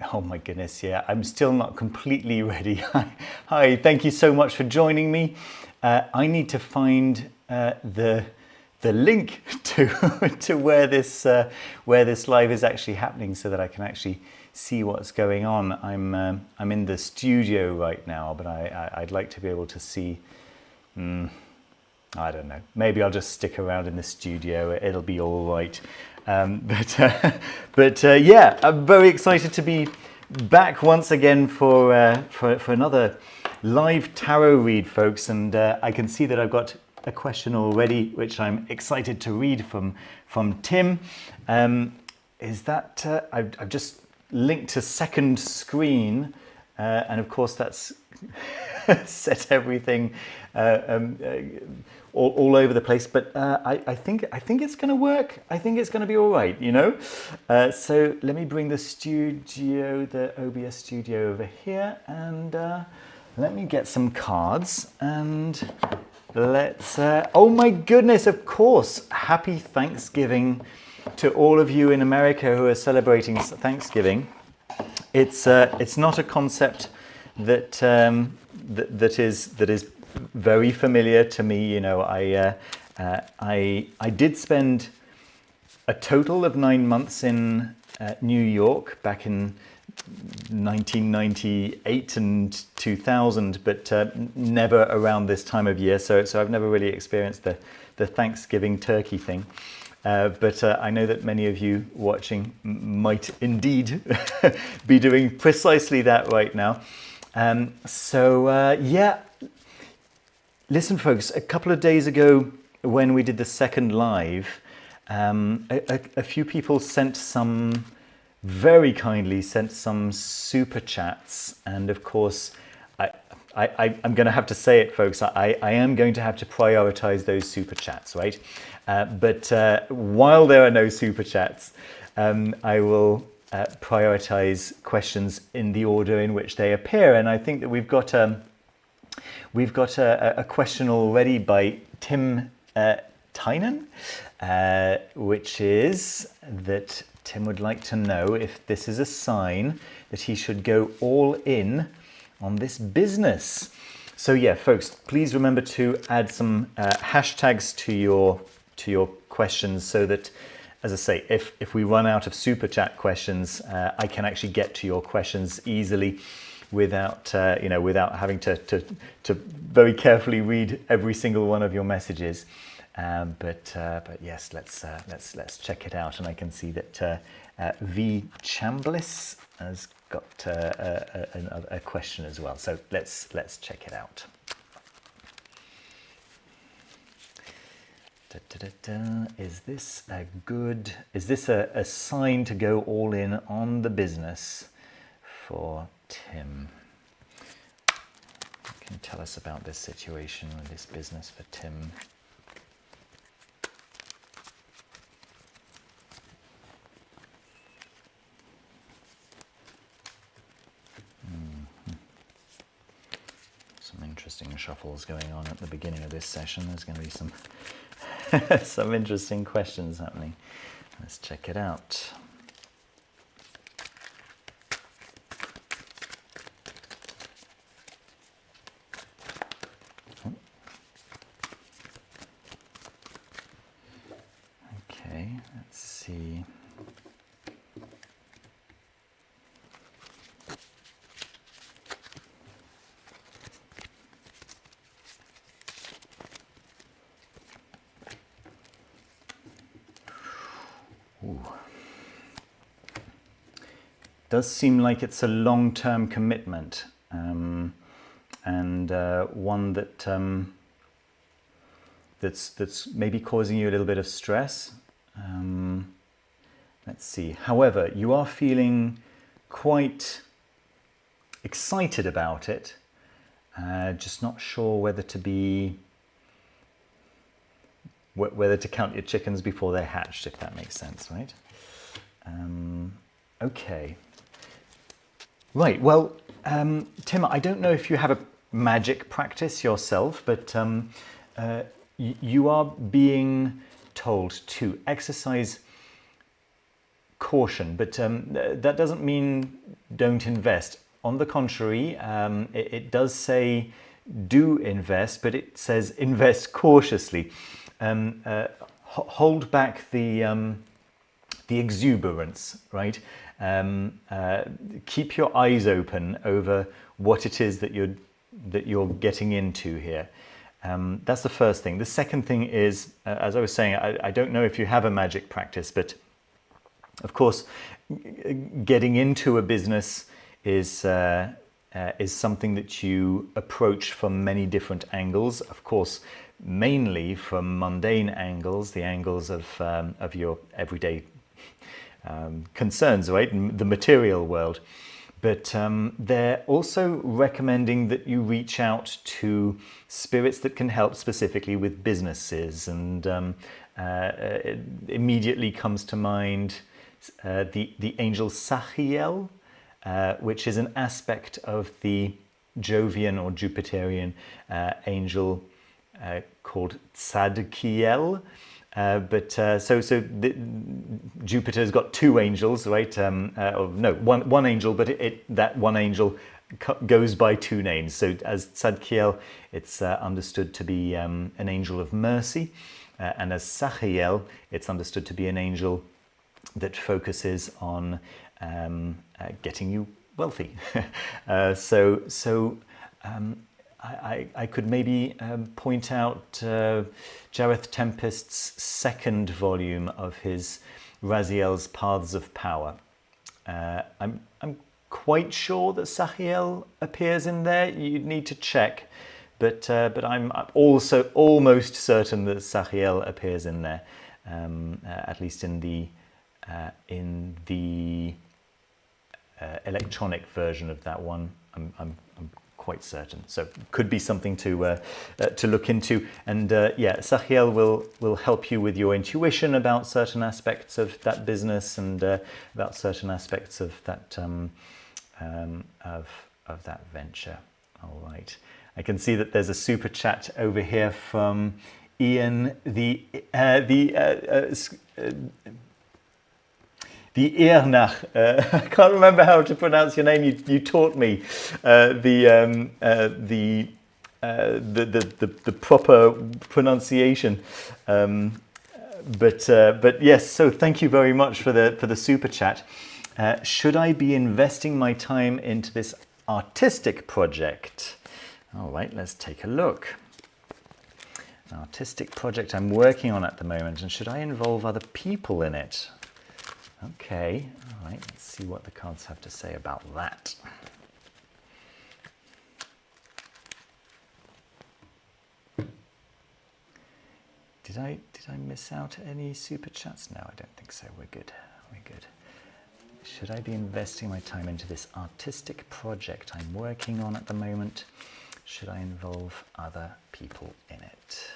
Oh my goodness, yeah, I'm still not completely ready. Hi, thank you so much for joining me. I need to find the link to to where this live is actually happening, so that I can actually see what's going on. I'm in the studio right now, but I'd like to be able to see. I don't know. Maybe I'll just stick around in the studio. It'll be all right. Yeah, I'm very excited to be back once again for another live tarot read, folks. And I can see that I've got a question already, which I'm excited to read from Tim. Is that I've just linked to second screen, and of course that's set everything all over the place, but I think it's going to work. I think it's going to be all right, you know. So let me bring the studio, the OBS studio, over here, and let me get some cards, and let's. Oh my goodness! Of course, happy Thanksgiving to all of you in America who are celebrating Thanksgiving. It's not a concept that that is very familiar to me. You know, I did spend a total of 9 months in New York back in 1998 and 2000, but never around this time of year. So I've never really experienced the Thanksgiving turkey thing. But I know that many of you watching might indeed be doing precisely that right now. Yeah. Listen, folks, a couple of days ago when we did the second live, a few people very kindly sent some super chats. And of course, I'm going to have to say it, folks, I am going to have to prioritize those super chats, right? But while there are no super chats, I will prioritize questions in the order in which they appear. And I think that we've got a question already by Tim Tynan, which is that Tim would like to know if this is a sign that he should go all in on this business. So yeah, folks, please remember to add some hashtags to your questions, so that, as I say, if we run out of super chat questions, I can actually get to your questions easily, without without having to very carefully read every single one of your messages. But yes, let's check it out. And I can see that V Chambliss has got a question as well. So let's check it out. Is this a sign to go all in on the business for Tim? What can you tell us about this situation with this business for Tim? Some interesting shuffles going on at the beginning of this session. There's going to be some some interesting questions happening. Let's check it out. Okay, let's see. Does seem like it's a long-term commitment, and one that that's maybe causing you a little bit of stress. Let's see. However, you are feeling quite excited about it, just not sure whether to count your chickens before they're hatched, if that makes sense, right? Okay. Right, well, Tim, I don't know if you have a magic practice yourself, but you are being told to exercise caution, but that doesn't mean don't invest. On the contrary, it does say do invest, but it says invest cautiously. Hold back the exuberance, right? Keep your eyes open over what it is that you're getting into here. That's the first thing. The second thing is, as I was saying, I don't know if you have a magic practice, but of course, getting into a business is something that you approach from many different angles. Of course, mainly from mundane angles, the angles of your everyday concerns, right? The material world. But they're also recommending that you reach out to spirits that can help specifically with businesses. And it immediately comes to mind the angel Sachiel, which is an aspect of the Jovian or Jupiterian angel called Tzadkiel. Jupiter's got two angels, right? One angel, but that one angel goes by two names. So as Tzadkiel, it's understood to be an angel of mercy, and as Sachiel, it's understood to be an angel that focuses on getting you wealthy. I could maybe point out Jareth Tempest's second volume of his Raziel's Paths of Power. I'm quite sure that Sachiel appears in there. You'd need to check, but I'm also almost certain that Sachiel appears in there, at least in the electronic version of that one. I'm quite certain. So could be something to look into. And yeah, Sachiel will help you with your intuition about certain aspects of that business and about certain aspects of that of that venture. All right. I can see that there's a super chat over here from Ian, the Eernach, I can't remember how to pronounce your name. You taught me the proper pronunciation. But yes. So thank you very much for the super chat. Should I be investing my time into this artistic project? All right. Let's take a look. An artistic project I'm working on at the moment, and should I involve other people in it? Okay, all right, let's see what the cards have to say about that. Did I miss out any super chats? No, I don't think so. We're good. We're good. Should I be investing my time into this artistic project I'm working on at the moment? Should I involve other people in it?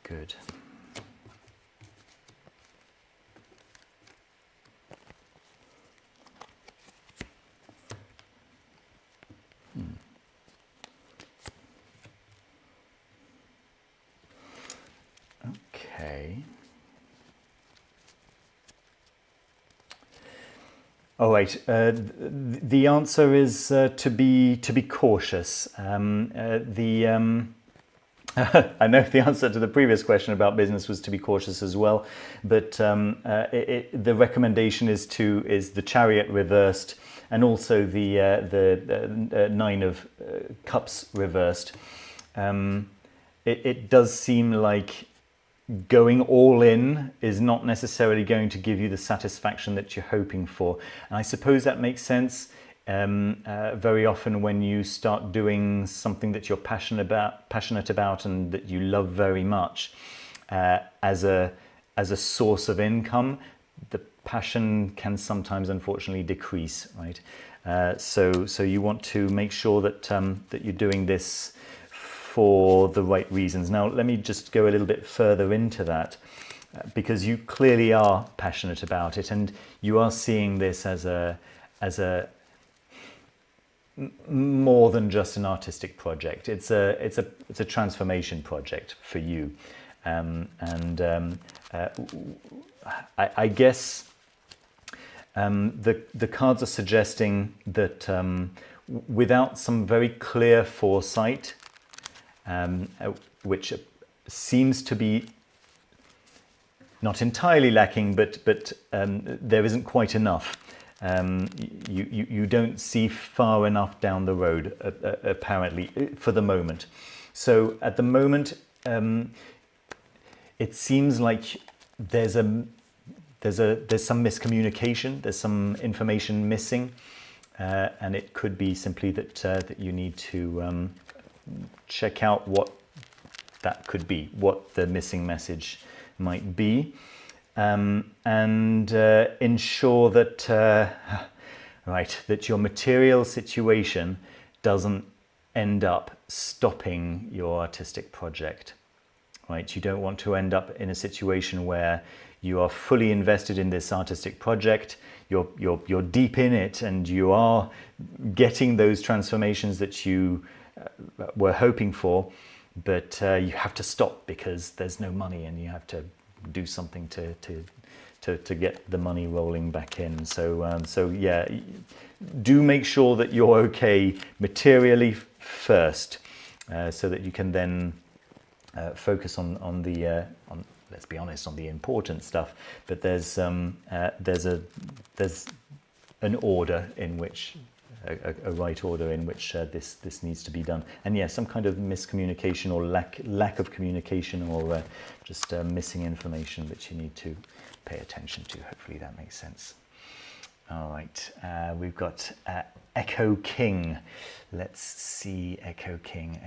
Good. Okay. All right. The answer is to be cautious. I know the answer to the previous question about business was to be cautious as well, but the recommendation is the Chariot reversed, and also the Nine of Cups reversed. It does seem like going all in is not necessarily going to give you the satisfaction that you're hoping for, and I suppose that makes sense. Very often when you start doing something that you're passionate about and that you love very much as a source of income, the passion can sometimes unfortunately decrease, right? So you want to make sure that that you're doing this for the right reasons. Now let me just go a little bit further into that, because you clearly are passionate about it, and you are seeing this as a more than just an artistic project. It's a transformation project for you. I guess the cards are suggesting that without some very clear foresight, which seems to be not entirely lacking, but there isn't quite enough. You don't see far enough down the road, apparently, for the moment. So at the moment, it seems like there's some miscommunication, there's some information missing, and it could be simply that you need to check out what that could be, what the missing message might be, and ensure that that your material situation doesn't end up stopping your artistic project. Right, you don't want to end up in a situation where you are fully invested in this artistic project, you're deep in it, and you are getting those transformations that you were hoping for, but you have to stop because there's no money, and you have to do something to get the money rolling back in. So yeah, do make sure that you're okay materially first, so that you can then focus on the let's be honest, on the important stuff. But there's an order in which a right order in which this needs to be done, and yes, some kind of miscommunication or lack of communication, or just missing information that you need to pay attention to. Hopefully that makes sense. All right, we've got Echo King. Let's see, Echo King.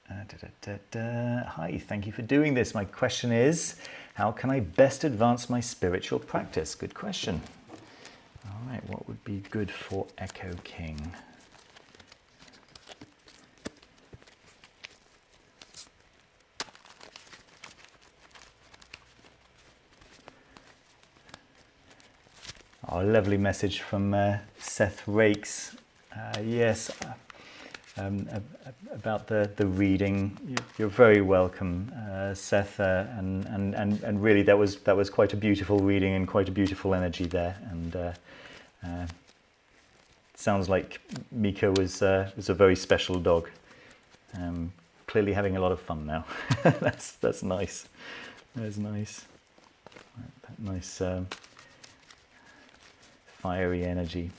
Hi, thank you for doing this. My question is, how can I best advance my spiritual practice? Good question. All right, what would be good for Echo King? Oh, a lovely message from Seth Rakes. Yes. About the reading, you're very welcome, Seth, and really that was quite a beautiful reading and quite a beautiful energy there, and sounds like Mika was a very special dog, clearly having a lot of fun now. that's nice. That's nice. That nice fiery energy.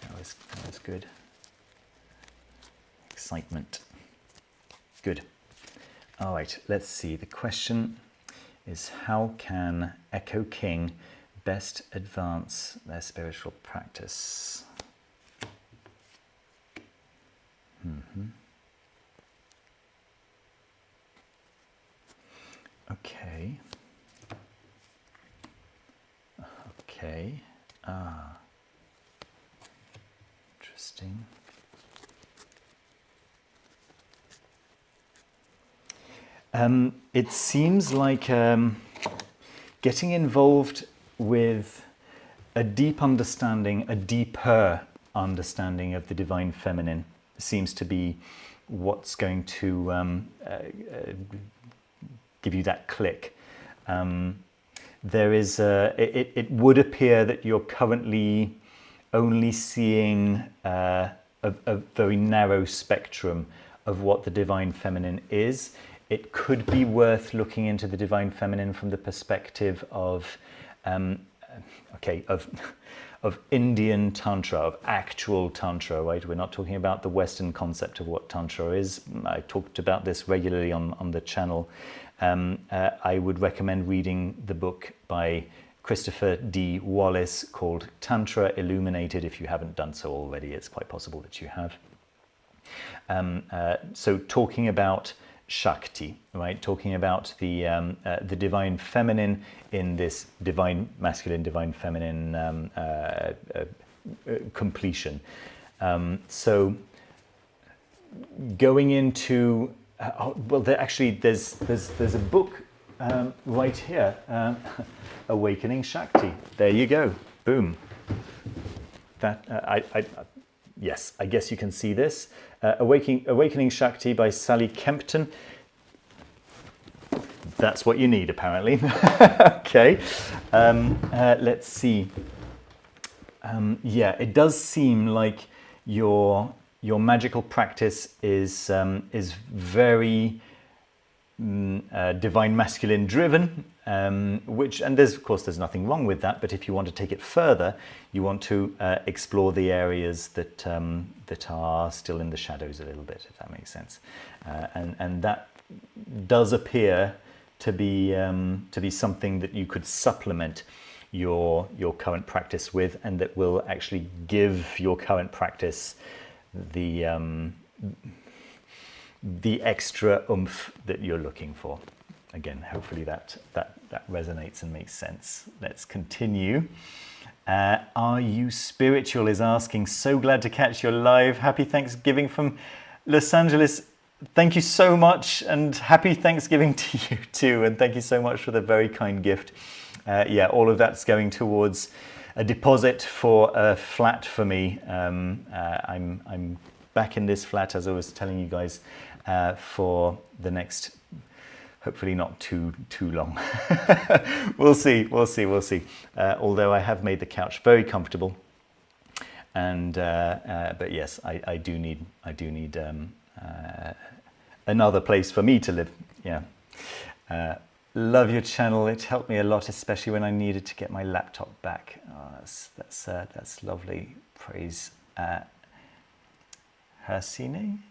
That was good. Excitement. Good. All right, let's see. The question is, how can Echo King best advance their spiritual practice? Okay. Okay. Interesting. It seems like getting involved with a deep understanding, a deeper understanding of the divine feminine seems to be what's going to give you that click. There is it would appear that you're currently only seeing a very narrow spectrum of what the divine feminine is. It could be worth looking into the divine feminine from the perspective of Indian Tantra, of actual Tantra, right? We're not talking about the Western concept of what Tantra is. I talked about this regularly on the channel. I would recommend reading the book by Christopher D. Wallace called Tantra Illuminated, if you haven't done so already. It's quite possible that you have. So talking about Shakti, right? Talking about the divine feminine in this divine masculine, divine feminine completion. So going into there's a book right here, Awakening Shakti. There you go. Boom. That yes, I guess you can see this. Awakening Shakti by Sally Kempton. That's what you need, apparently. Okay, let's see. Yeah, it does seem like your magical practice is very divine masculine driven, which, and there's of course there's nothing wrong with that, but if you want to take it further, you want to explore the areas that that are still in the shadows a little bit, if that makes sense, and that does appear to be something that you could supplement your current practice with, and that will actually give your current practice the extra oomph that you're looking for. Again, hopefully that resonates and makes sense. Let's continue. Are you spiritual is asking, so glad to catch you live. Happy Thanksgiving from Los Angeles. Thank you so much, and happy Thanksgiving to you too, and thank you so much for the very kind gift. Yeah, all of that's going towards a deposit for a flat for me. I'm back in this flat, as I was telling you guys, for the next, hopefully not too long. We'll see. Although I have made the couch very comfortable, and but yes, I do need another place for me to live. Yeah. Love your channel. It helped me a lot, especially when I needed to get my laptop back. Oh, that's lovely. Praise. Hersine?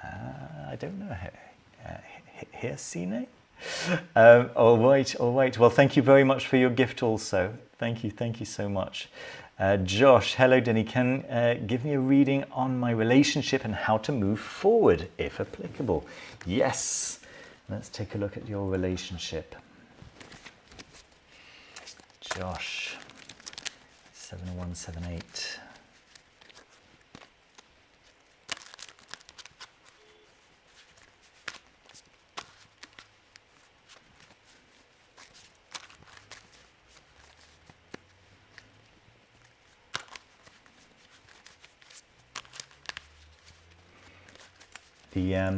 I don't know. Hersine? All right. Well, thank you very much for your gift also. Thank you so much. Josh, hello Denny, can give me a reading on my relationship and how to move forward, if applicable. Yes. Let's take a look at your relationship. Josh, 7178.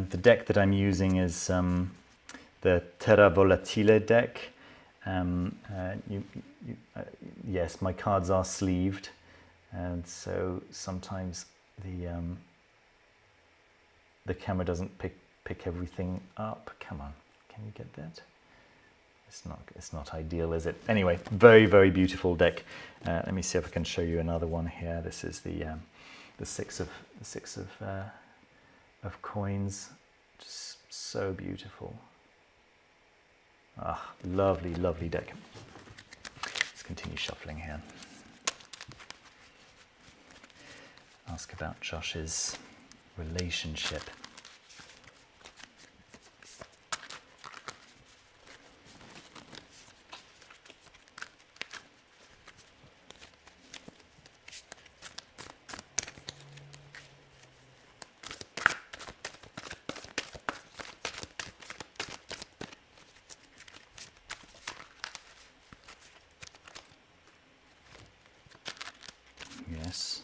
The deck that I'm using is the Terra Volatile deck. Yes, my cards are sleeved, and so sometimes the camera doesn't pick everything up. Come on, can you get that? It's not ideal, is it? Anyway, very beautiful deck. Let me see if I can show you another one here. This is the six of coins, just so beautiful. Ah, lovely deck. Let's continue shuffling here. Ask about Josh's relationship. Yes.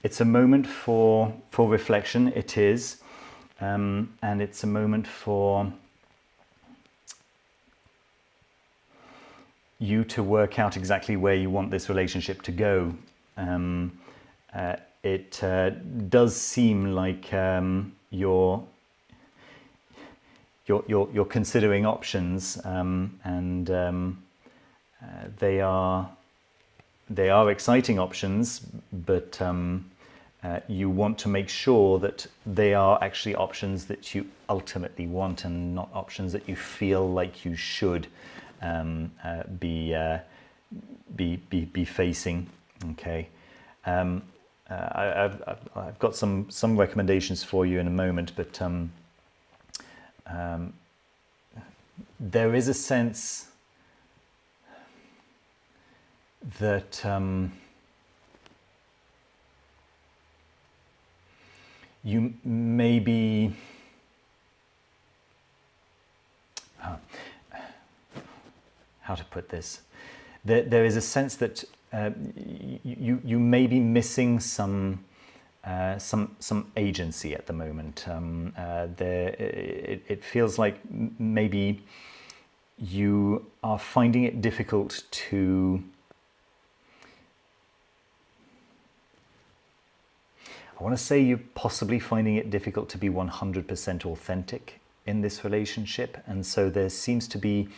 It's a moment for reflection. It is, and it's a moment for you to work out exactly where you want this relationship to go. It does seem like you're considering options, and they are exciting options, but you want to make sure that they are actually options that you ultimately want, and not options that you feel like you should be facing. Okay. I've got some recommendations for you in a moment, but there is a sense that you maybe, how to put this? There is a sense that you may be missing some agency at the moment. It feels like maybe you are finding it difficult to, I want to say you're possibly finding it difficult to be 100% authentic in this relationship, and so there seems to be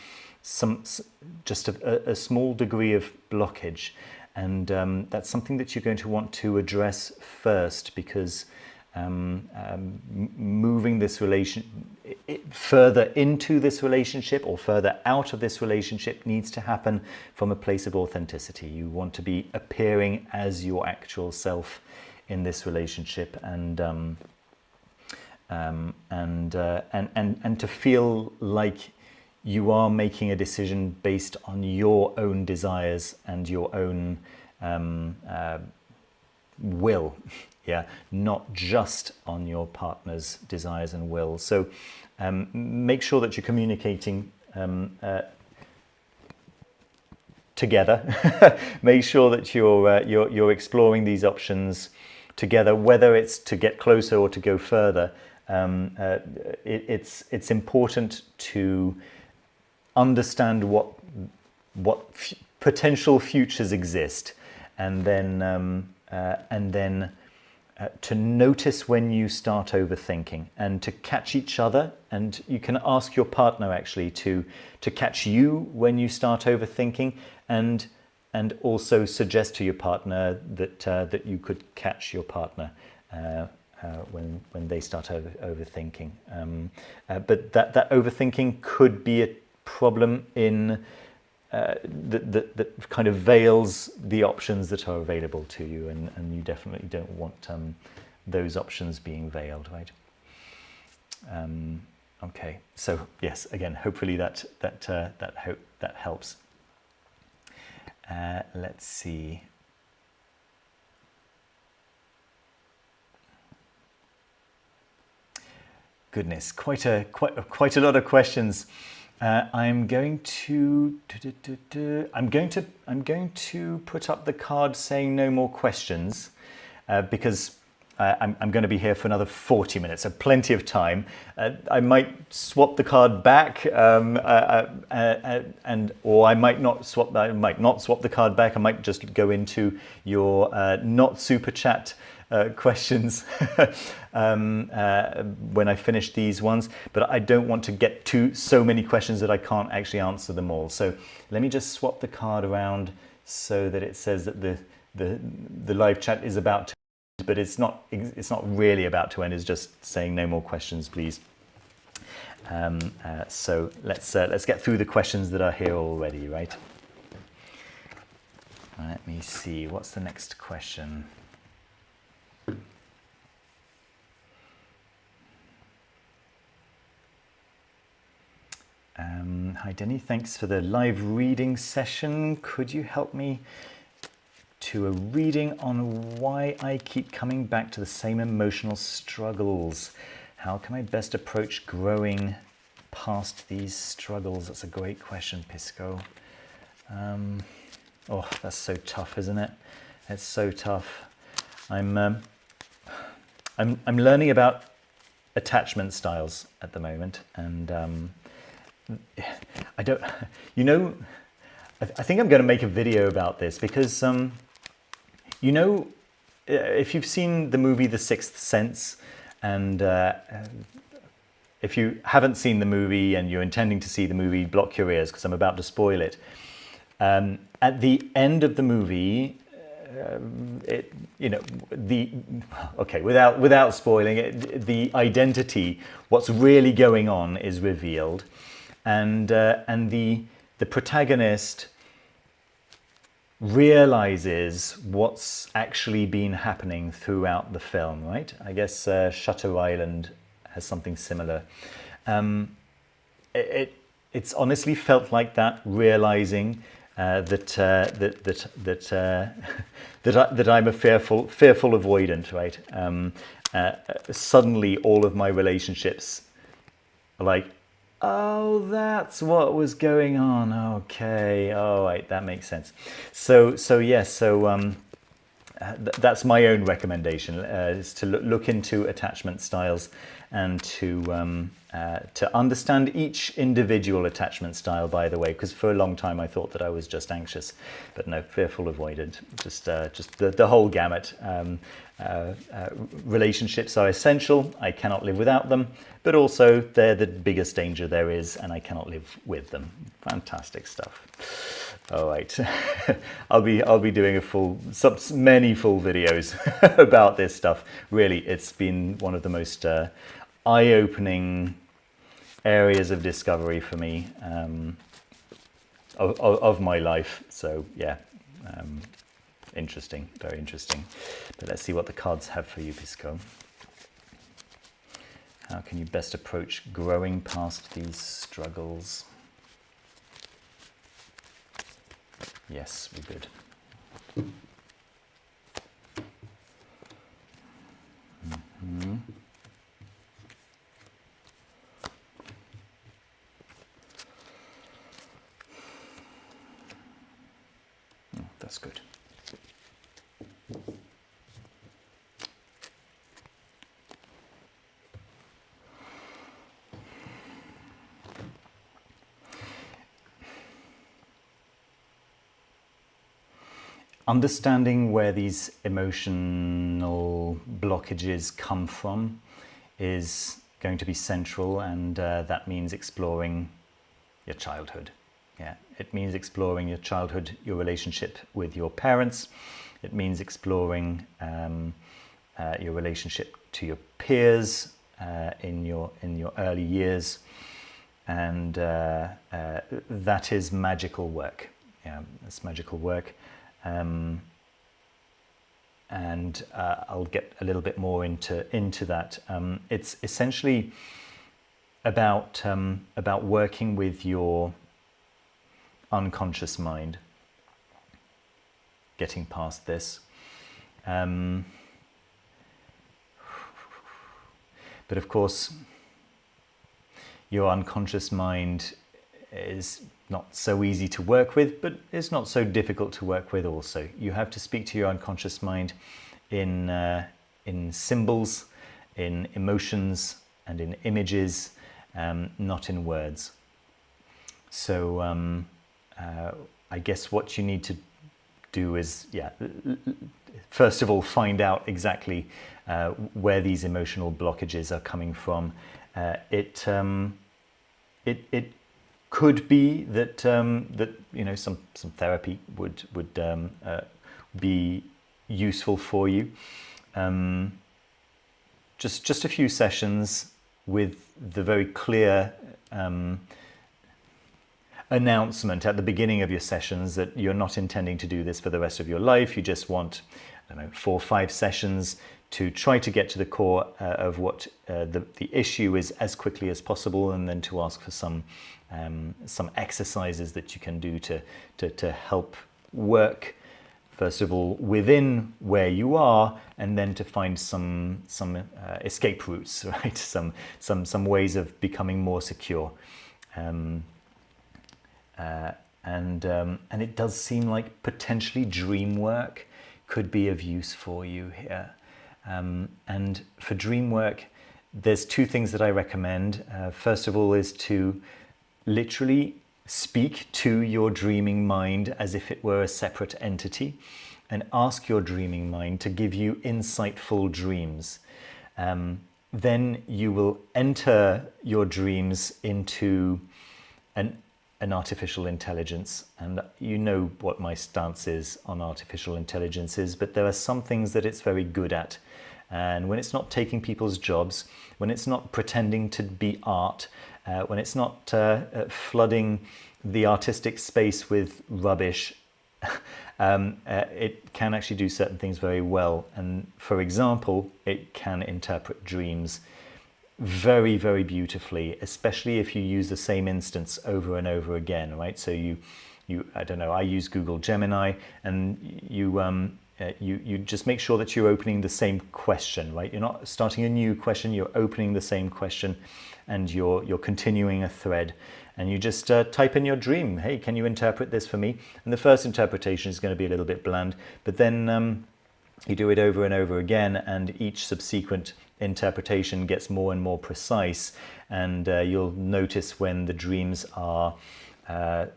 just a small degree of blockage, and that's something that you're going to want to address first, because moving this further into this relationship or further out of this relationship needs to happen from a place of authenticity. You want to be appearing as your actual self in this relationship, and to feel like you are making a decision based on your own desires and your own will, yeah, not just on your partner's desires and will. So make sure that you're communicating together. Make sure that you're exploring these options together, whether it's to get closer or to go further. It's important to understand what potential futures exist, and then to notice when you start overthinking, and to catch each other. And you can ask your partner actually to catch you when you start overthinking, and also suggest to your partner that you could catch your partner when they start overthinking. But that overthinking could be a problem in that kind of veils the options that are available to you, and you definitely don't want those options being veiled, right? Okay, so yes, again, hopefully that helps. Let's see. Goodness, quite a lot of questions. I'm going to put up the card saying no more questions, because I'm going to be here for another 40 minutes, so plenty of time. I might swap the card back, or I might not swap the card back. I might just go into your not super chat questions when I finish these ones, but I don't want to get to so many questions that I can't actually answer them all. So let me just swap the card around so that it says that the live chat is about to end, but it's not really about to end. It's just saying no more questions, please. So let's get through the questions that are here already, right? Let me see, what's the next question? Hi Denny, thanks for the live reading session. Could you help me to a reading on why I keep coming back to the same emotional struggles? How can I best approach growing past these struggles? That's a great question, Pisco. Oh, that's so tough, isn't it? It's so tough. I'm learning about attachment styles at the moment, and I don't, you know, I think I'm going to make a video about this, because you know, if you've seen the movie The Sixth Sense, and if you haven't seen the movie and you're intending to see the movie, block your ears because I'm about to spoil it. At the end of the movie, without spoiling it, the identity, what's really going on, is revealed, and the protagonist realizes what's actually been happening throughout the film, right? I guess Shutter Island has something similar. It's honestly felt like that, realizing that I'm a fearful avoidant, right? suddenly all of my relationships are like, oh, that's what was going on. Okay, all right, that makes sense. So yes, so that's my own recommendation, is to look into attachment styles and to understand each individual attachment style, by the way, because for a long time I thought that I was just anxious, but no, fearful, avoidant, just the whole gamut. Relationships are essential. I cannot live without them, but also they're the biggest danger there is, and I cannot live with them. Fantastic stuff. All right, I'll be doing many full videos about this stuff. Really, it's been one of the most eye-opening areas of discovery for me of my life. So yeah, interesting, very interesting. But let's see what the cards have for you, Pisco. How can you best approach growing past these struggles? Yes, we're good. Mm-hmm. Oh, that's good. Understanding where these emotional blockages come from is going to be central, and that means exploring your childhood. Yeah, it means exploring your childhood, your relationship with your parents. It means exploring your relationship to your peers in your early years, and that is magical work. Yeah, it's magical work. And I'll get a little bit more into that. It's essentially about working with your unconscious mind, getting past this. But of course, your unconscious mind is not so easy to work with, but it's not so difficult to work with also. You have to speak to your unconscious mind in symbols, in emotions, and in images, not in words. So I guess what you need to do is, yeah, first of all, find out exactly where these emotional blockages are coming from. It could be that that some therapy would be useful for you. Just a few sessions with the very clear announcement at the beginning of your sessions that you're not intending to do this for the rest of your life. You just want, I don't know, 4 or 5 sessions to try to get to the core of what the issue is as quickly as possible, and then to ask for some exercises that you can do to help work, first of all, within where you are, and then to find some escape routes, right? Some ways of becoming more secure. And it does seem like potentially dream work could be of use for you here. And for dream work, there's 2 things that I recommend. First of all is to literally speak to your dreaming mind as if it were a separate entity, and ask your dreaming mind to give you insightful dreams. Then you will enter your dreams into an artificial intelligence, and you know what my stance is on artificial intelligences, but there are some things that it's very good at. And when it's not taking people's jobs, when it's not pretending to be art, when it's not flooding the artistic space with rubbish, it can actually do certain things very well. And for example, it can interpret dreams very, very beautifully, especially if you use the same instance over and over again, right? So you I don't know, I use Google Gemini, and you just make sure that you're opening the same question, right? You're not starting a new question, you're opening the same question, and you're continuing a thread. And you just type in your dream, hey, can you interpret this for me? And the first interpretation is going to be a little bit bland, but then you do it over and over again, and each subsequent interpretation gets more and more precise, and you'll notice when the dreams are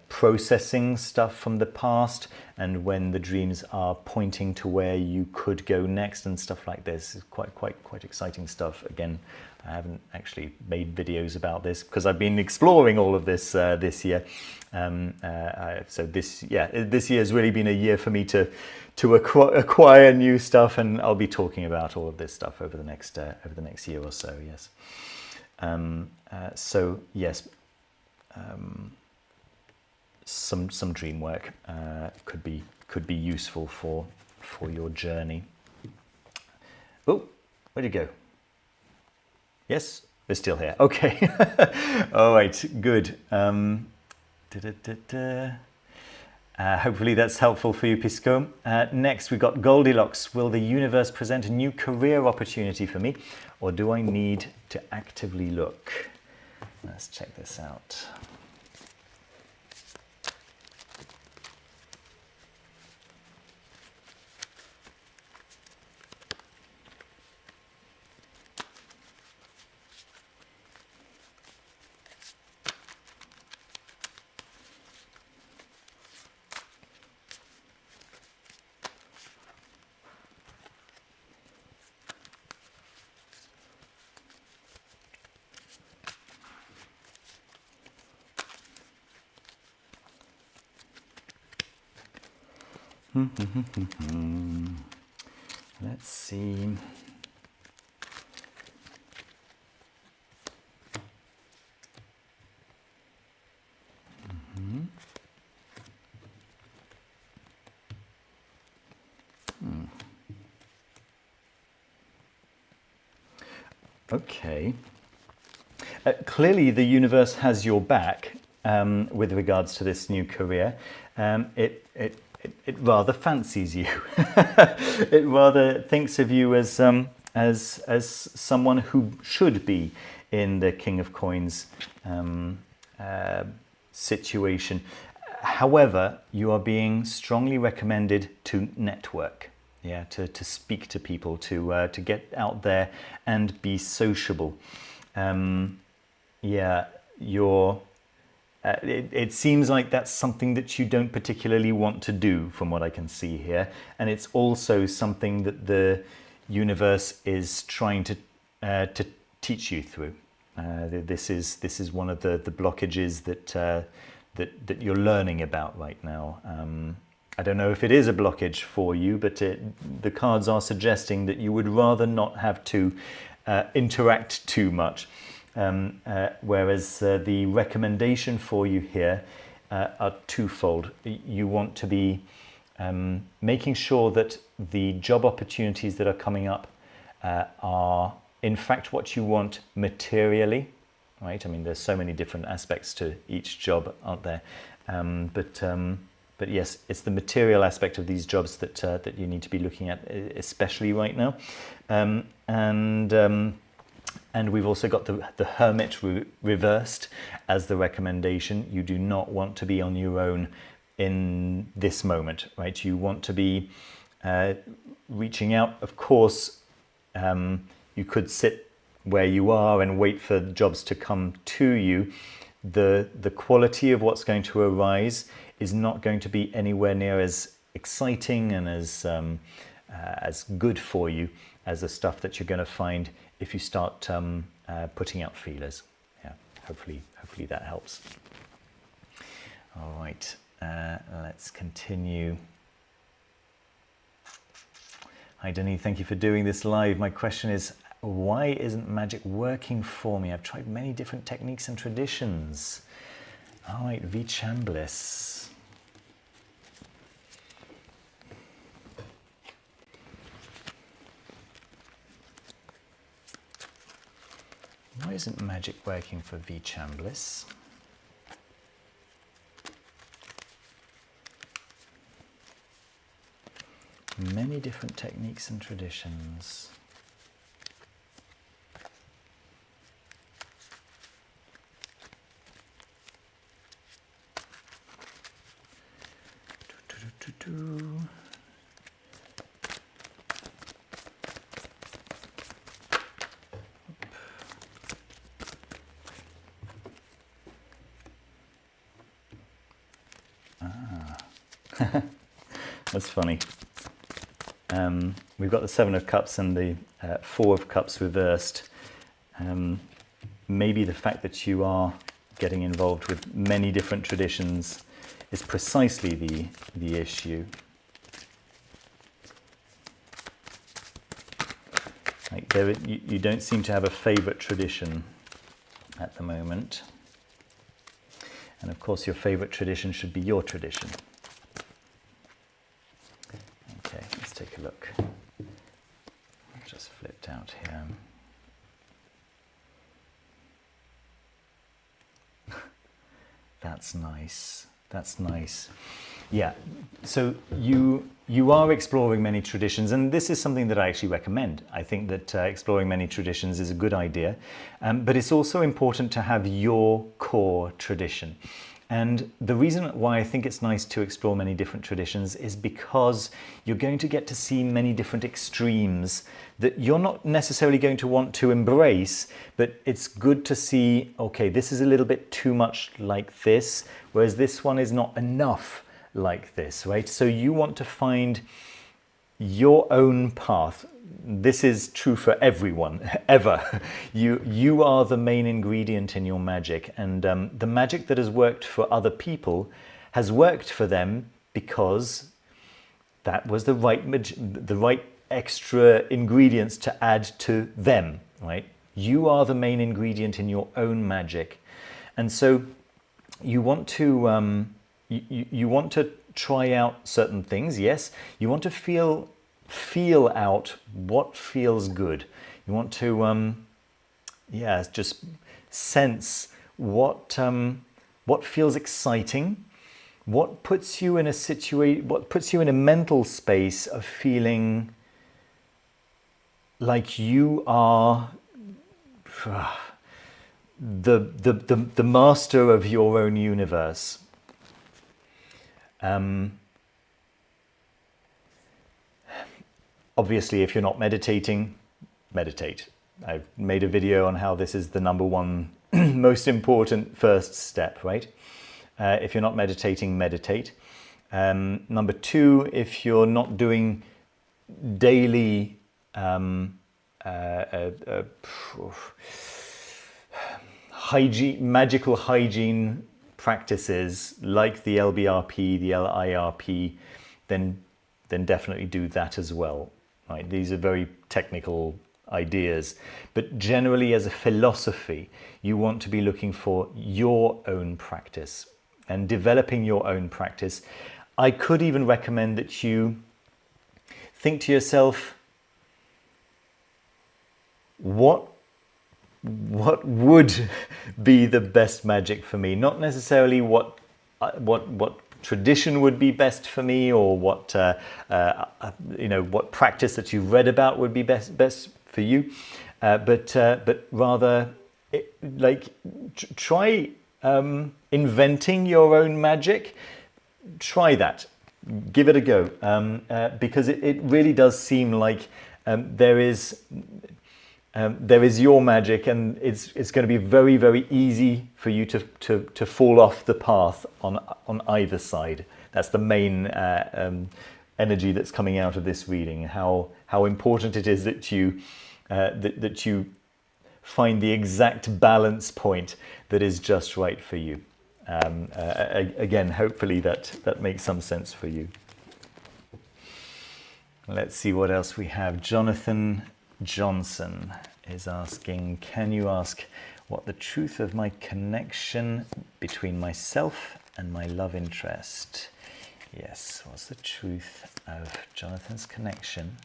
processing stuff from the past, and when the dreams are pointing to where you could go next and stuff like this. It's quite exciting stuff. Again, I haven't actually made videos about this because I've been exploring all of this this year. So this year has really been a year for me to acquire new stuff, and I'll be talking about all of this stuff over the next year or so. Yes. So yes. Some dream work could be useful for your journey. Oh, where'd you go? Yes, they're still here. Okay. All right, good. Hopefully that's helpful for you, Pisco. Next, we've got Goldilocks. Will the universe present a new career opportunity for me, or do I need to actively look? Let's check this out. Let's see. Okay. Clearly, the universe has your back with regards to this new career. It rather fancies you. It rather thinks of you as someone who should be in the King of Coins situation. However, you are being strongly recommended to network. Yeah, to speak to people, to get out there and be sociable. Yeah, it seems like that's something that you don't particularly want to do, from what I can see here, and it's also something that the universe is trying to teach you through. This is one of the blockages that you're learning about right now. I don't know if it is a blockage for you, but the cards are suggesting that you would rather not have to interact too much. Whereas the recommendation for you here are twofold. You want to be making sure that the job opportunities that are coming up are in fact what you want materially, right? I mean, there's so many different aspects to each job, aren't there? But yes, it's the material aspect of these jobs that you need to be looking at, especially right now. And we've also got the Hermit reversed as the recommendation. You do not want to be on your own in this moment, right? You want to be reaching out. Of course, you could sit where you are and wait for jobs to come to you. The quality of what's going to arise is not going to be anywhere near as exciting and as good for you as the stuff that you're going to find if you start putting out feelers. Yeah, hopefully that helps. All right, let's continue. Hi Denny, thank you for doing this live. My question is, why isn't magic working for me? I've tried many different techniques and traditions. All right, V. Chambliss. Why isn't magic working for V. Chambliss? Many different techniques and traditions. That's funny. We've got the Seven of Cups and the Four of Cups reversed. Maybe the fact that you are getting involved with many different traditions is precisely the issue. Like you don't seem to have a favorite tradition at the moment. And of course, your favorite tradition should be your tradition. Okay, let's take a look. I've just flipped out here. That's nice. That's nice. Yeah, so you are exploring many traditions, and this is something that I actually recommend. I think that exploring many traditions is a good idea, but it's also important to have your core tradition. And the reason why I think it's nice to explore many different traditions is because you're going to get to see many different extremes that you're not necessarily going to want to embrace, but it's good to see, okay, this is a little bit too much like this, whereas this one is not enough like this, right? So you want to find your own path. This is true for everyone, ever. You are the main ingredient in your magic, and the magic that has worked for other people has worked for them because that was the right extra ingredients to add to them, right? You are the main ingredient in your own magic, and so you want to you want to try out certain things. Yes, you want to feel out what feels good. You want to just sense what feels exciting, what puts you in a mental space of feeling like you are the master of your own universe. Obviously, if you're not meditating, meditate. I've made a video on how this is the number one most important first step, right? If you're not meditating, meditate. Number two, if you're not doing daily magical hygiene practices like the LBRP, the LIRP, then definitely do that as well. Right? These are very technical ideas, but generally as a philosophy, you want to be looking for your own practice and developing your own practice. I could even recommend that you think to yourself, what would be the best magic for me? Not necessarily what tradition would be best for me, or what what practice that you've read about would be best for you, but rather try inventing your own magic. Try that, give it a go, because it really does seem like there is your magic, and it's going to be very, very easy for you to fall off the path on either side. That's the main energy that's coming out of this reading. How important it is that you find the exact balance point that is just right for you. Again, hopefully that makes some sense for you. Let's see what else we have. Jonathan Johnson is asking, can you ask what the truth of my connection between myself and my love interest? Yes, what's the truth of Jonathan's connection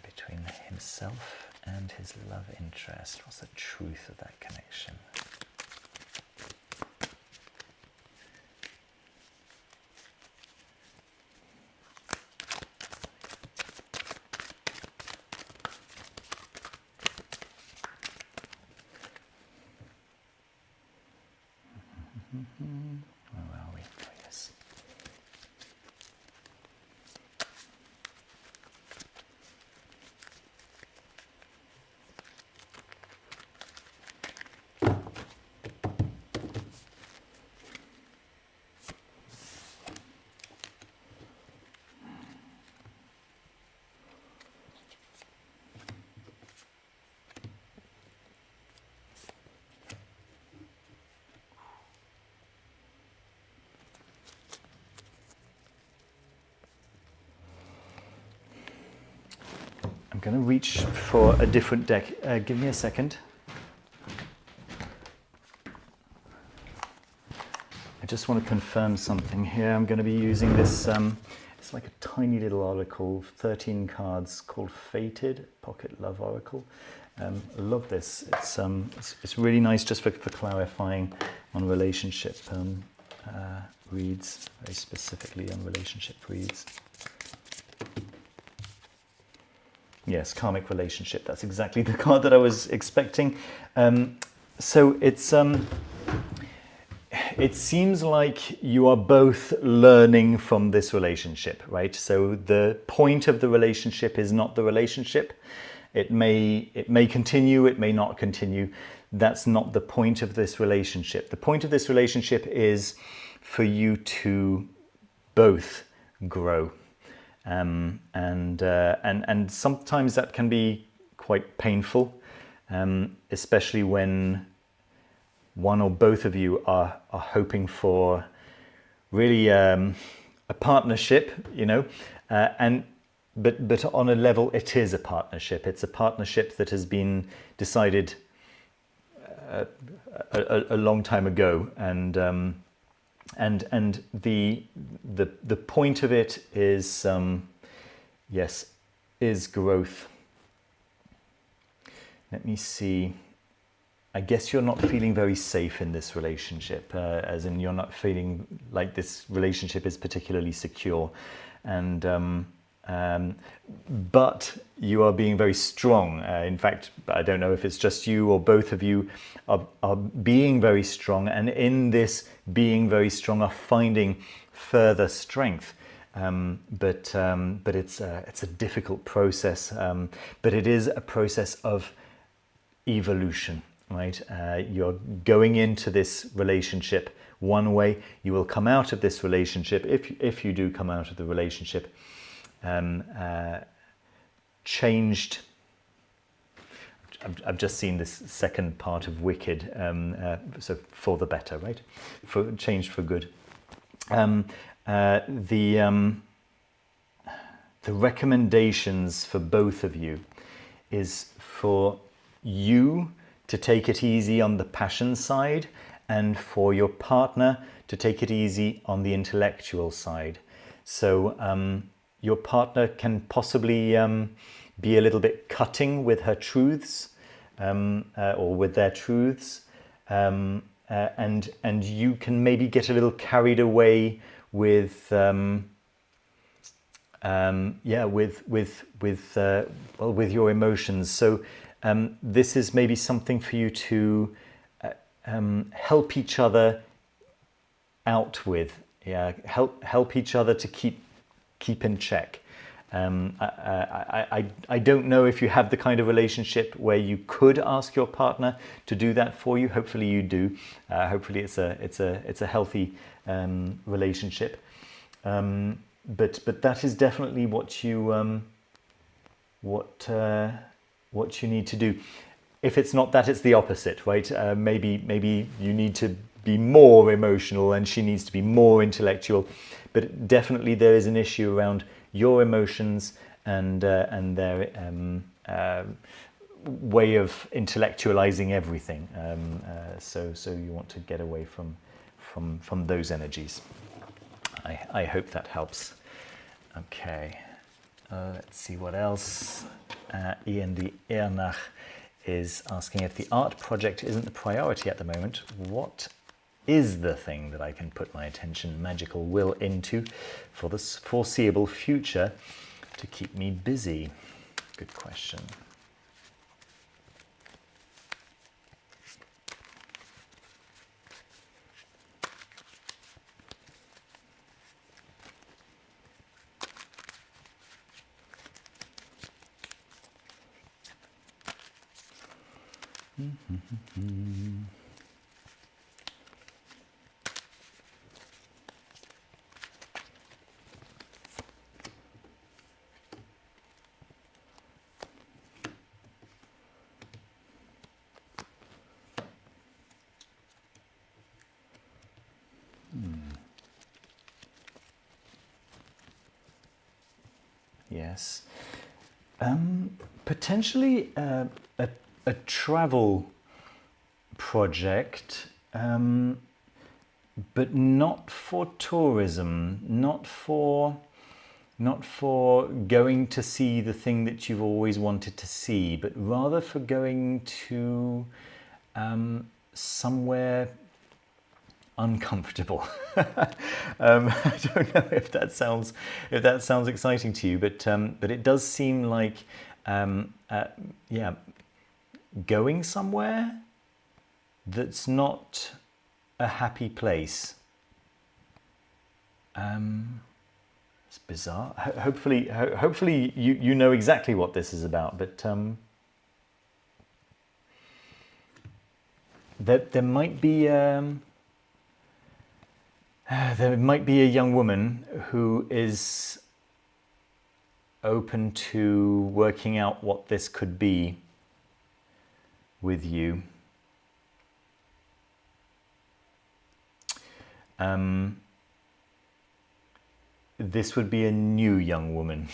between himself and his love interest? What's the truth of that connection? Where are we? Oh, yes. I'm going to reach for a different deck. Give me a second. I just want to confirm something here. I'm going to be using this, it's like a tiny little oracle, 13 cards, called Fated, Pocket Love Oracle. I love this. It's really nice just for clarifying on relationship reads, very specifically on relationship reads. Yes, karmic relationship. That's exactly the card that I was expecting. So it seems like you are both learning from this relationship, right? So the point of the relationship is not the relationship. It may continue, it may not continue. That's not the point of this relationship. The point of this relationship is for you to both grow. And sometimes that can be quite painful, especially when one or both of you are hoping for really a partnership, you know, but on a level it is a partnership. It's a partnership that has been decided a long time ago, and the point of it is yes, is growth. Let me see. I guess you're not feeling very safe in this relationship, as in you're not feeling like this relationship is particularly secure, and but you are being very strong. In fact, I don't know if it's just you or both of you are being very strong, and in this being very strong are finding further strength. But it's a difficult process, but it is a process of evolution. Right, you're going into this relationship one way. You will come out of this relationship, if you do come out of the relationship, changed. I've just seen this second part of Wicked, so for the better, right? Changed for good. The recommendations for both of you is for you to take it easy on the passion side, and for your partner to take it easy on the intellectual side. So your partner can possibly be a little bit cutting with her truths, or with their truths, and you can maybe get a little carried away with with your emotions. So this is maybe something for you to help each other out with. Yeah, help each other to keep in check. I don't know if you have the kind of relationship where you could ask your partner to do that for you. Hopefully you do. Hopefully it's a healthy relationship. But that is definitely what you what you need to do. If it's not that, it's the opposite, right? Maybe you need to be more emotional and she needs to be more intellectual. But definitely there is an issue around your emotions and their way of intellectualizing everything. So you want to get away from those energies. I hope that helps. Okay, let's see what else. Ian the Eernach is asking, if the art project isn't the priority at the moment, what is the thing that I can put my attention, magical will into for the foreseeable future to keep me busy? Good question. Yes. Potentially a travel project, but not for tourism, not for going to see the thing that you've always wanted to see, but rather for going to somewhere uncomfortable. I don't know if that sounds exciting to you, but it does seem like yeah, going somewhere that's not a happy place. It's bizarre. Hopefully you know exactly what this is about, but there might be a young woman who is open to working out what this could be with you. This would be a new young woman,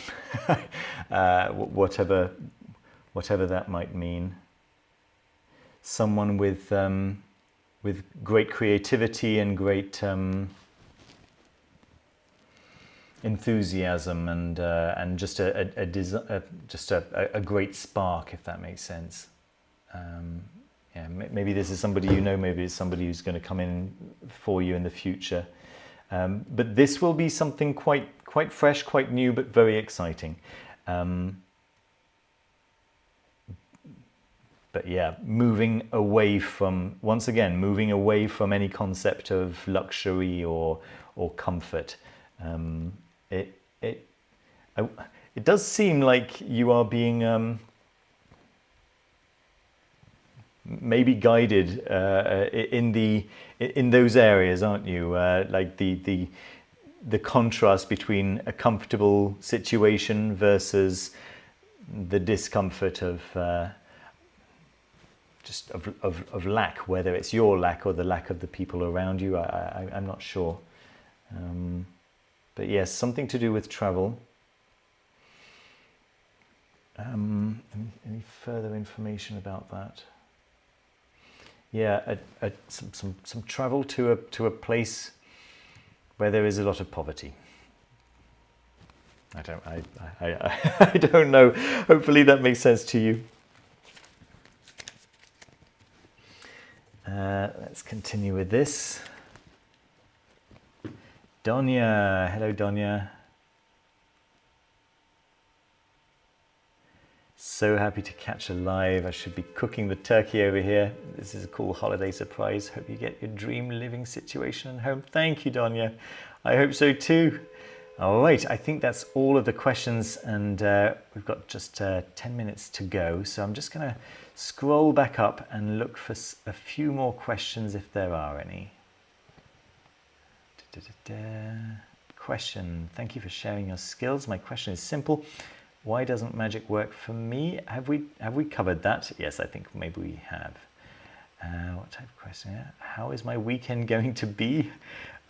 whatever that might mean. Someone with great creativity and great enthusiasm and just a great spark, if that makes sense. Yeah, maybe this is somebody you know, maybe it's somebody who's going to come in for you in the future. But this will be something quite fresh, quite new, but very exciting. But yeah, moving away from any concept of luxury or comfort. It does seem like you are being maybe guided in those areas, aren't you? Like the contrast between a comfortable situation versus the discomfort of just of lack, whether it's your lack or the lack of the people around you. I'm not sure. But yes, something to do with travel. Any further information about that? Yeah, some travel to a place where there is a lot of poverty. I don't know. Hopefully that makes sense to you. Let's continue with this. Donya, hello Donya. So happy to catch a live. I should be cooking the turkey over here. This is a cool holiday surprise. Hope you get your dream living situation at home. Thank you, Donya. I hope so too. All right, I think that's all of the questions, and we've got just 10 minutes to go. So I'm just going to scroll back up and look for a few more questions if there are any. Question. Thank you for sharing your skills. My question is simple. Why doesn't magic work for me? Have we covered that? Yes, I think maybe we have. What type of question? How is my weekend going to be?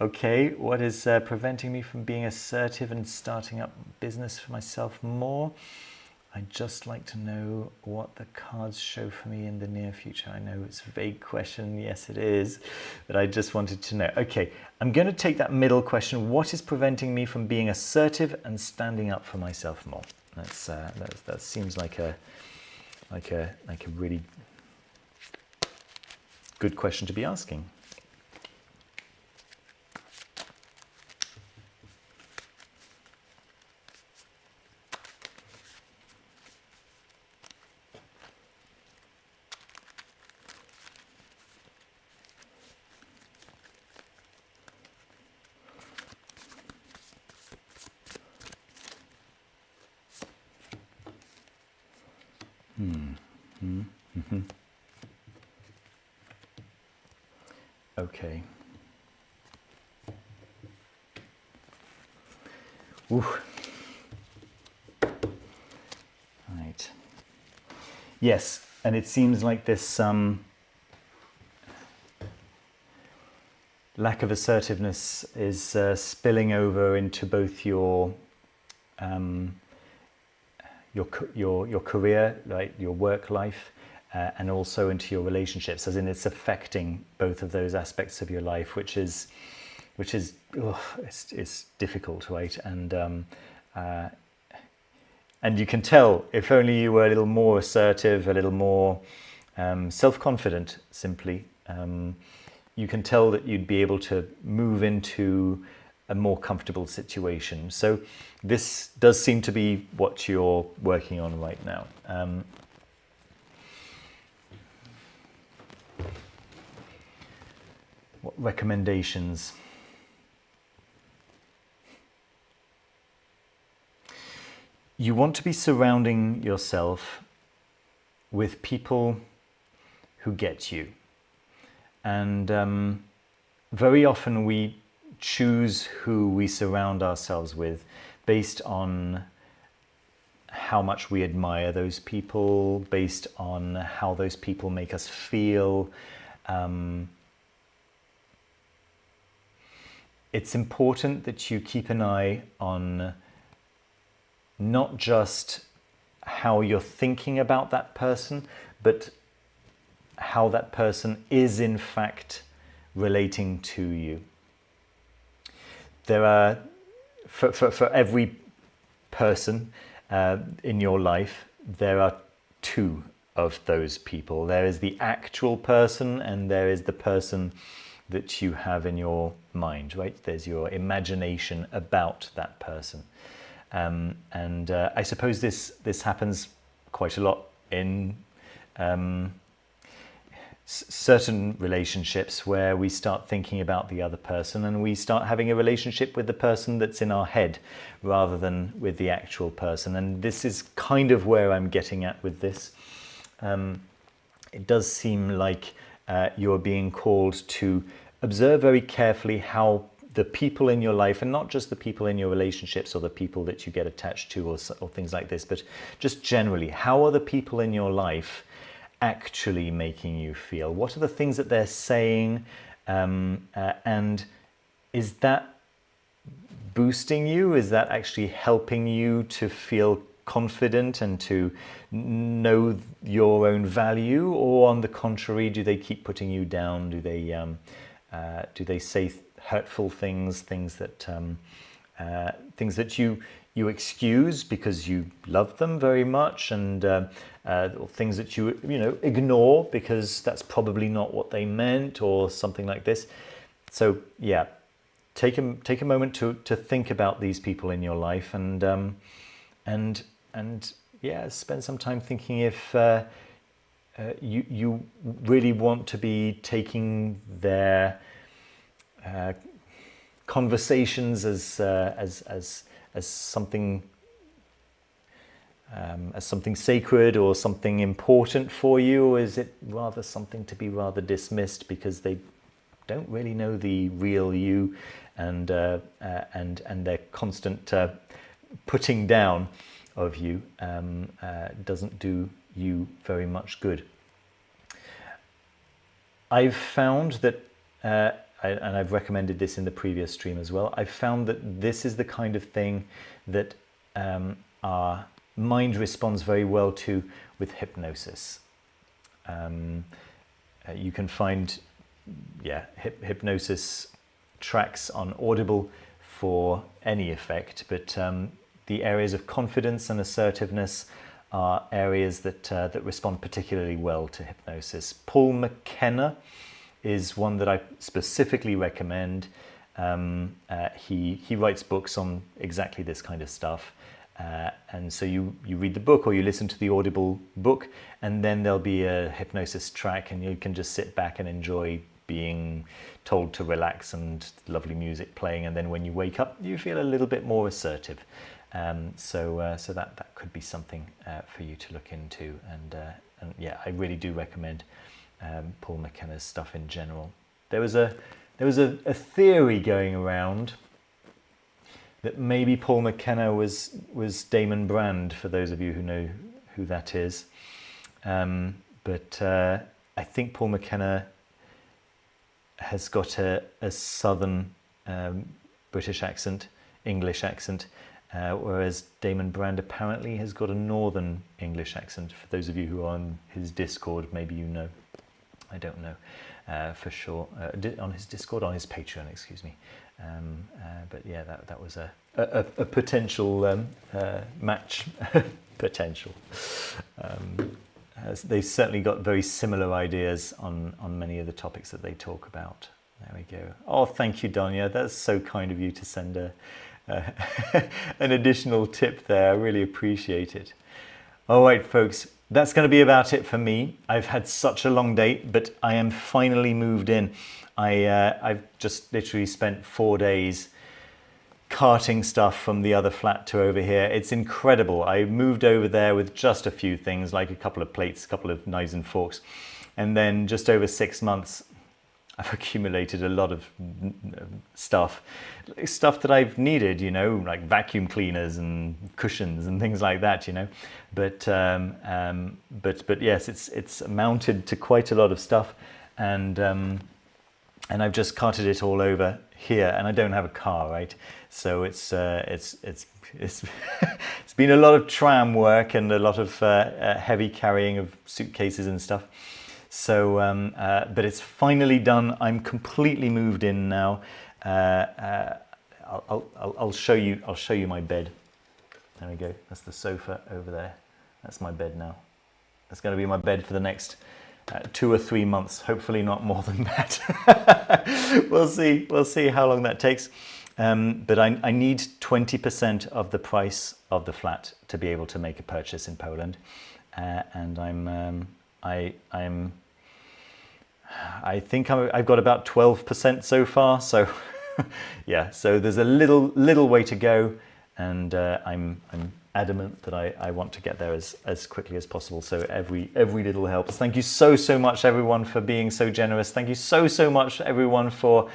Okay, what is preventing me from being assertive and starting up business for myself more? I'd just like to know what the cards show for me in the near future. I know it's a vague question, yes it is, but I just wanted to know. Okay, I'm going to take that middle question. What is preventing me from being assertive and standing up for myself more? That seems like a really good question to be asking. Okay. Ooh. Right. Yes, and it seems like this lack of assertiveness is spilling over into both your career, right, your work life, and also into your relationships. As in, it's affecting both of those aspects of your life, which is it's difficult, right? And you can tell, if only you were a little more assertive, a little more self-confident, simply, you can tell that you'd be able to move into a more comfortable situation. So this does seem to be what you're working on right now. What recommendations? You want to be surrounding yourself with people who get you. And very often we choose who we surround ourselves with based on how much we admire those people, based on how those people make us feel. It's important that you keep an eye on not just how you're thinking about that person, but how that person is in fact relating to you. There are, for every person in your life, there are two of those people. There is the actual person, and there is the person that you have in your mind, right? There's your imagination about that person. I suppose this happens quite a lot in certain relationships, where we start thinking about the other person and we start having a relationship with the person that's in our head rather than with the actual person. And this is kind of where I'm getting at with this. It does seem like you're being called to observe very carefully how the people in your life, and not just the people in your relationships or the people that you get attached to or things like this, but just generally, how are the people in your life actually making you feel? What are the things that they're saying? And is that boosting you? Is that actually helping you to feel confident and to know your own value? Or on the contrary, do they keep putting you down? Do they say hurtful things that you excuse because you love them very much, and or things that you ignore because that's probably not what they meant, or something like this. So yeah, take a moment to think about these people in your life, and yeah, spend some time thinking if you really want to be taking their conversations as something sacred or something important for you, or is it rather something to be rather dismissed because they don't really know the real you, and their constant putting down of you doesn't do you very much good. I've found that, and I've recommended this in the previous stream as well, I've found that this is the kind of thing that our mind responds very well to with hypnosis. You can find hypnosis tracks on Audible for any effect, but the areas of confidence and assertiveness are areas that respond particularly well to hypnosis. Paul McKenna is one that I specifically recommend. He writes books on exactly this kind of stuff. And so you read the book or you listen to the Audible book, and then there'll be a hypnosis track, and you can just sit back and enjoy being told to relax and lovely music playing. And then when you wake up, you feel a little bit more assertive. So that could be something for you to look into. And yeah, I really do recommend Paul McKenna's stuff in general. there was a theory going around that maybe Paul McKenna was Damon Brand, for those of you who know who that is. But I think Paul McKenna has got a southern British accent, English accent, whereas Damon Brand apparently has got a northern English accent. For those of you who are on his Discord, maybe you know. I don't know for sure. On his Discord, on his Patreon, excuse me. But yeah, that was a potential match. Potential. They've certainly got very similar ideas on many of the topics that they talk about. There we go. Oh, thank you, Donya. That's so kind of you to send an additional tip there. I really appreciate it. All right, folks, that's going to be about it for me. I've had such a long day, but I am finally moved in. I've just literally spent 4 days carting stuff from the other flat to over here. It's incredible. I moved over there with just a few things, like a couple of plates, a couple of knives and forks. And then just over 6 months, I've accumulated a lot of stuff that I've needed, you know, like vacuum cleaners and cushions and things like that, you know. But yes, it's amounted to quite a lot of stuff, and I've just carted it all over here, and I don't have a car, right? So it's it's been a lot of tram work and a lot of heavy carrying of suitcases and stuff. So, but it's finally done. I'm completely moved in now. I'll show you my bed. There we go. That's the sofa over there. That's my bed now. That's going to be my bed for the next 2 or 3 months. Hopefully not more than that. We'll see. We'll see how long that takes. But I need 20% of the price of the flat to be able to make a purchase in Poland, and I think I've got about 12% so far. So yeah, so there's a little way to go, and I'm adamant that I want to get there as quickly as possible. So every little helps. Thank you so much, everyone, for being so generous. Thank you so much, everyone, for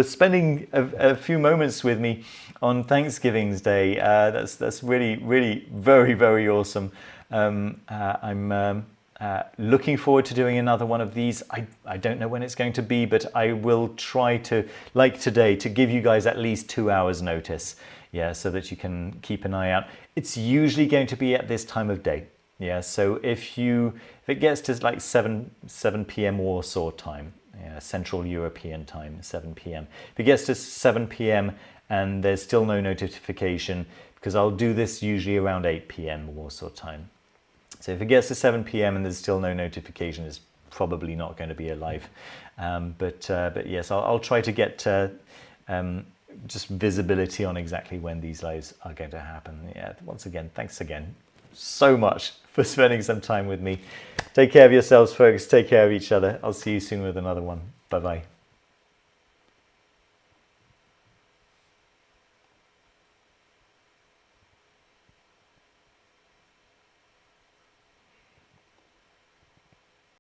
spending a few moments with me on Thanksgiving's Day. That's really very awesome. I'm looking forward to doing another one of these. I don't know when it's going to be, but I will try to, like today, to give you guys at least 2 hours notice. Yeah, so that you can keep an eye out. It's usually going to be at this time of day. Yeah, so if it gets to like 7 p.m. Warsaw time, yeah, Central European time, 7 p.m. If it gets to 7 p.m. and there's still no notification, because I'll do this usually around 8 p.m. Warsaw time. So if it gets to 7 p.m. and there's still no notification, it's probably not going to be alive. But yes, I'll try to get just visibility on exactly when these lives are going to happen. Yeah, once again, thanks again so much for spending some time with me. Take care of yourselves, folks. Take care of each other. I'll see you soon with another one. Bye-bye.